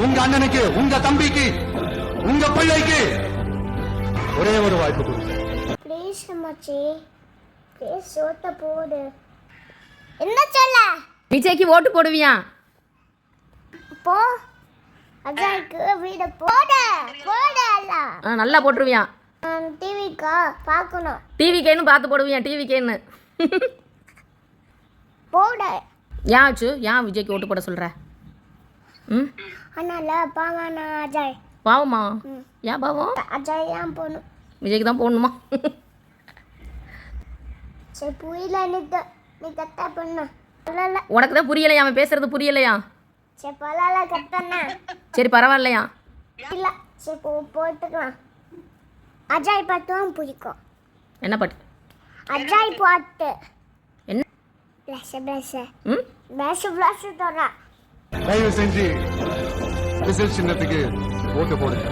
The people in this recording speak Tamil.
உங்க அண்ணனுக்கு, உங்க தம்பிக்கு, உங்க பிள்ளைக்கு ஒரே ஒரு வாய்ப்பு கொடுங்க. ப்ளீஸ் அம்மாச்சி, ப்ளீஸ் ஓட்ட போடு. என்ன சொல்ல? விஜய்க்கு ஓட்டு போடுவியா? போ அஜய்க்கு வீடு போடு போடு அல்ல. நல்லா போட்டுருவியா? டிவிக்கா பார்க்கணும். டிவிக்கேன்னு பார்த்து போடுவியா? டிவிக்கேன்னு போடு. ஏன் ஆச்சு? ஏன் விஜய்க்கு ஓட்டு போட சொல்கிற? ம், அதனால பாவானா அஜய். பாவமா? ஏன் பாவம்? அஜய் ஏன் போகணும்? விஜய்க்கு தான் போடணுமா? சரி புரியல நீ கத்தா பண்ண சொல்லல. உனக்கு தான் புரியலையா? அவன் பேசுறது புரியலையா? சரி பரவாயில்ல கத்தண்ணா. சரி பரவாயில்லையா? இல்லை சரி போட்டுக்கலாம். அஜய் பாட்டும் பிடிக்கும். என்ன பாட்டு? அஜய் பாட்டு. என்ன? பிளஸ் பிளஸ் ம், பிளஸ் பிளஸ் தரா. தயவு செஞ்சு விசில் சின்னத்துக்கு ஓட்டு போடுங்க.